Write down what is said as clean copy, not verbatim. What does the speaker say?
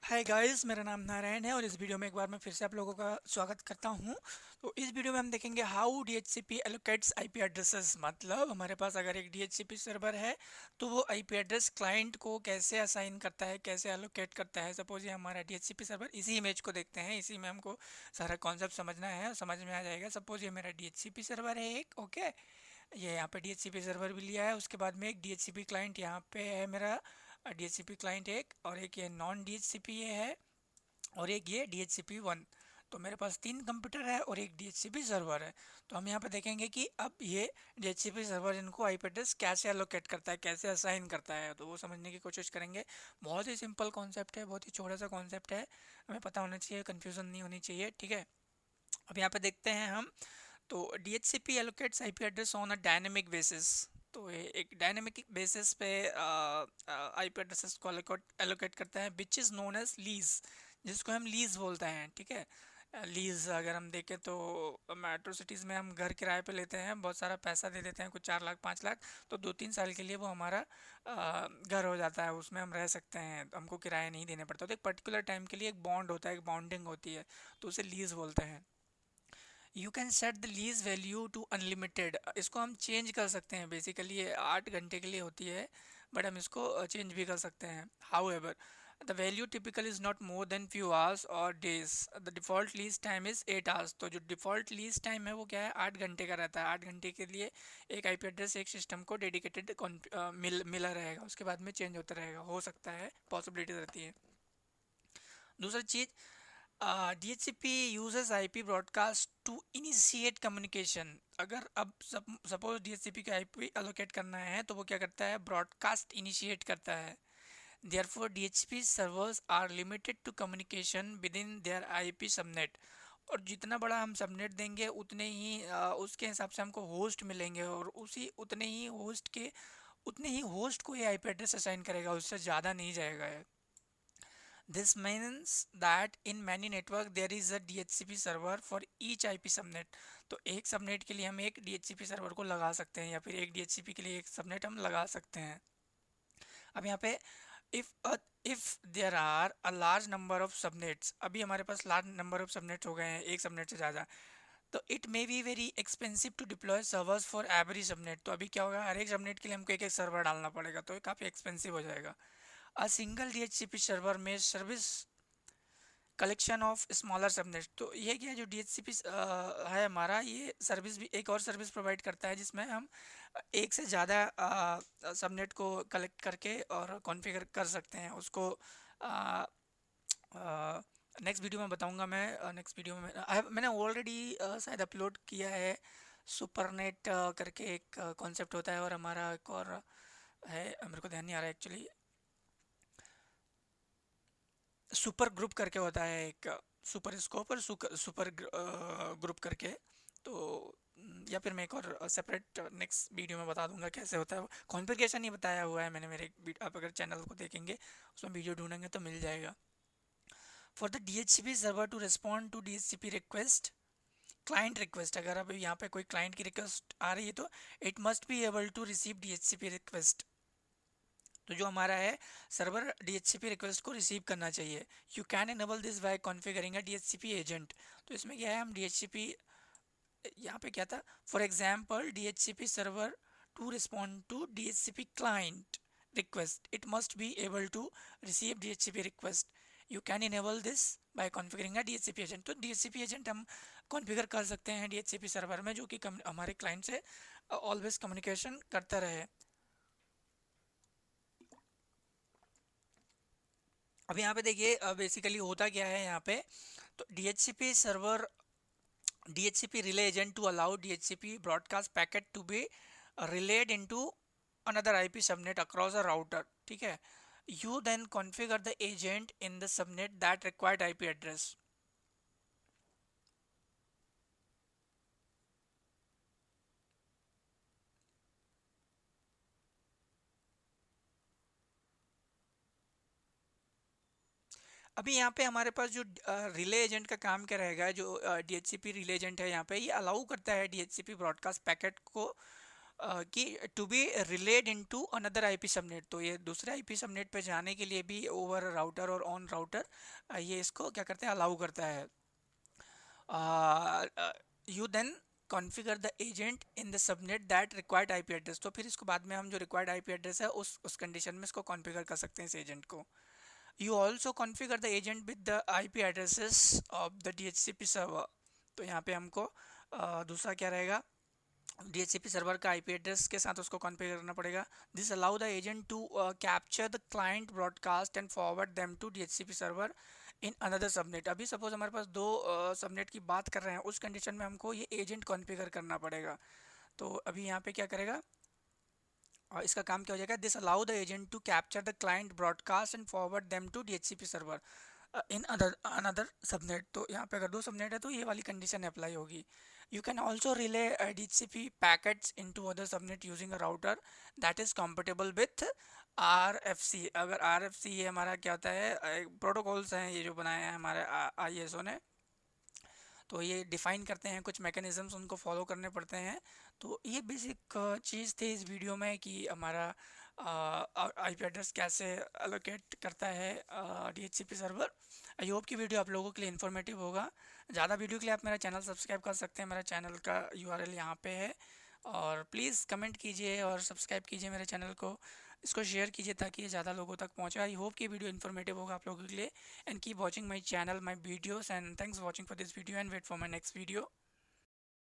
Hi guys, मेरा नाम नारायण है और इस वीडियो में एक बार मैं फिर से आप लोगों का स्वागत करता हूं। तो इस वीडियो में हम देखेंगे how DHCP allocates IP addresses. मतलब हमारे पास अगर एक डीएचसीपी सर्वर है तो वो आईपी एड्रेस क्लाइंट को कैसे असाइन करता है, कैसे एलोकेट करता है। सपोज ये हमारा डीएचसीपी सर्वर, इसी इमेज को देखते हैं, इसी में हमको सारा कॉन्सेप्ट समझना है, समझ में आ जाएगा। सपोज ये मेरा डीएचसीपी सर्वर है एक, ओके। ये यहाँ पे डीएचसीपी सर्वर भी लिया है, उसके बाद में एक डीएचसीपी क्लाइंट यहाँ पे है मेरा, डीएचसीपी क्लाइंट एक, और एक ये नॉन डीएचसीपी ये है, और एक ये डीएचसीपी वन। तो मेरे पास तीन कंप्यूटर है और एक डीएचसीपी सर्वर है। तो हम यहाँ पे देखेंगे कि अब ये डीएचसीपी सर्वर इनको आईपी एड्रेस कैसे एलोकेट करता है, कैसे असाइन करता है, तो वो समझने की कोशिश करेंगे। बहुत ही सिंपल कॉन्सेप्ट है, बहुत ही छोटा सा कॉन्सेप्ट है, हमें पता होना चाहिए, कन्फ्यूज़न नहीं होनी चाहिए, ठीक है। अब यहाँ पे देखते हैं हम। तो DHCP allocates IP address on a dynamic basis. तो ये एक डायनेमिक बेसिस पे आईपी एड्रेसेस को एलोकेट करता है, which is known as lease, जिसको हम लीज बोलते हैं, ठीक है। लीज अगर हम देखें तो मेट्रो सिटीज़ में हम घर किराए पे लेते हैं, बहुत सारा पैसा दे देते हैं, कुछ 4 लाख 5 लाख, तो 2-3 साल के लिए वो हमारा घर हो जाता है, उसमें हम रह सकते हैं, हमको किराया नहीं देने पड़ता। तो एक पर्टिकुलर टाइम के लिए एक बॉन्ड होता है, एक बॉन्डिंग होती है, तो उसे लीज बोलते हैं। You can set the lease value to unlimited, इसको हम चेंज कर सकते हैं। बेसिकली ये 8 घंटे के लिए होती है, बट हम इसको चेंज भी कर सकते हैं। However the value typical is not more than few hours or days. The default lease time is 8 hours. तो जो डिफ़ॉल्ट लीज टाइम है वो क्या है, 8 घंटे का रहता है। 8 घंटे के लिए एक आईपी एड्रेस एक सिस्टम को डेडिकेटेड मिला रहेगा, उसके बाद में चेंज होता रहेगा, हो सकता है, पॉसिबिलिटी रहती है। दूसरी चीज़, DHCP uses IP broadcast to initiate communication। अगर अब सपोज DHCP का IP allocate करना है तो वो क्या करता है, ब्रॉडकास्ट इनिशिएट करता है। Therefore DHCP servers are limited to communication within their IP subnet। और जितना बड़ा हम सबनेट देंगे उतने ही उसके हिसाब से हमको होस्ट मिलेंगे, और उसी उतने ही होस्ट को ये आईपी एड्रेस असाइन करेगा, उससे ज़्यादा नहीं जाएगा ये। This means that in many network there is a DHCP server for each IP subnet। तो एक सबनेट के लिए हम एक DHCP सर्वर को लगा सकते हैं, या फिर एक DHCP के लिए एक सबनेट हम लगा सकते हैं। अब यहाँ पे if there are a large number of subnets, अभी हमारे पास लार्ज नंबर ऑफ सबनेट्स हो गए हैं, एक सबनेट से ज़्यादा, तो it may be very expensive to deploy servers for every subnet. तो अभी क्या होगा, हर एक सबनेट के लिए हमको एक एक सर्वर डालना पड़ेगा, तो ये काफ़ी एक्सपेंसिव हो जाएगा। अ सिंगल DHCP सर्वर में service collection of smaller subnet. तो ये क्या है, जो DHCP है हमारा, ये सर्विस भी एक और सर्विस प्रोवाइड करता है, जिसमें हम एक से ज़्यादा सबनेट को कलेक्ट करके और कॉन्फ़िगर कर सकते हैं उसको। नेक्स्ट वीडियो में बताऊंगा मैं, नेक्स्ट वीडियो में मैंने ऑलरेडी शायद अपलोड किया है। सुपरनेट करके एक कॉन्सेप्ट होता है, और हमारा एक और है, मेरे को ध्यान नहीं आ रहा है एक्चुअली, सुपर ग्रुप करके होता है एक, सुपर स्कोप और सुपर ग्रुप करके। तो या फिर मैं एक और सेपरेट नेक्स्ट वीडियो में बता दूंगा कैसे होता है। कॉन्फ़िगरेशन ही बताया हुआ है मैंने मेरे आप अगर चैनल को देखेंगे, उसमें वीडियो ढूंढेंगे तो मिल जाएगा। For the DHCP server to respond to DHCP request, client request, अगर अब यहाँ पे कोई क्लाइंट की रिक्वेस्ट आ रही है तो it must be able to receive DHCP request. तो जो हमारा है सर्वर DHCP रिक्वेस्ट को रिसीव करना चाहिए। You can enable this by configuring a DHCP agent. तो इसमें क्या है, हम DHCP, यहाँ पे क्या था, for example DHCP server to respond to DHCP client request it must be able to receive DHCP request. You can enable this by configuring a DHCP agent. तो DHCP एजेंट हम कॉन्फ़िगर कर सकते हैं DHCP server में, जो कि हमारे client से ऑलवेज कम्युनिकेशन करता रहे। अब यहाँ पे देखिए बेसिकली होता क्या है यहाँ पे, तो DHCP server, DHCP relay agent to allow DHCP broadcast packet to be relayed into another IP subnet across a router, ठीक है। You then configure the agent in the subnet that required IP address। अभी यहाँ पे हमारे पास जो relay agent का काम क्या रहेगा, जो DHCP रिले एजेंट है यहाँ पे, ये अलाउ करता है DHCP ब्रॉडकास्ट पैकेट को कि to be relayed into another IP subnet. तो ये दूसरे आईपी सबनेट पे जाने के लिए भी ओवर राउटर और ऑन राउटर ये इसको क्या करते हैं, अलाउ करता है। You then configure the agent in the subnet that required IP address. तो फिर इसको बाद में हम जो रिक्वायर्ड आईपी एड्रेस है उस कंडीशन में इसको कॉन्फ़िगर कर सकते हैं इस एजेंट को। You also configure the agent with the IP addresses of the DHCP server. तो यहाँ पे हमको दूसरा क्या रहेगा, DHCP सर्वर का IP एड्रेस के साथ उसको कॉन्फ़िगर करना पड़ेगा। This allow the agent to capture the client broadcast and forward them to DHCP server in another subnet. अभी सपोज हमारे पास दो सबनेट की बात कर रहे हैं, उस कंडीशन में हमको ये एजेंट कॉन्फ़िगर करना पड़ेगा। तो अभी यहाँ पे क्या करेगा, और इसका काम क्या हो जाएगा, this allow the agent to capture the client broadcast and forward them to DHCP server in another subnet. तो यहाँ पे अगर दो सबनेट है तो ये वाली कंडीशन अप्लाई होगी। You can also relay DHCP packets into other subnet using a router that is compatible with RFC। अगर RFC ये हमारा क्या होता है, प्रोटोकॉल्स हैं ये जो बनाए हैं हमारे ISO ने, तो ये डिफ़ाइन करते हैं कुछ मैकेनिज़म्स, उनको फॉलो करने पड़ते हैं। तो ये बेसिक चीज़ थी इस वीडियो में कि हमारा आईपी एड्रेस कैसे एलोकेट करता है DHCP सर्वर। आई होप कि वीडियो आप लोगों के लिए इन्फॉर्मेटिव होगा। ज़्यादा वीडियो के लिए आप मेरा चैनल सब्सक्राइब कर सकते हैं, मेरा चैनल का URL यहाँ पे है। और प्लीज़ कमेंट कीजिए और सब्सक्राइब कीजिए मेरे चैनल को, इसको शेयर कीजिए ताकि ये ज़्यादा लोगों तक पहुँचे। आई होप कि वीडियो इन्फॉर्मेटिव होगा आप लोगों के लिए। And keep watching my channel, my videos, and thanks for watching for this video and wait for my next video.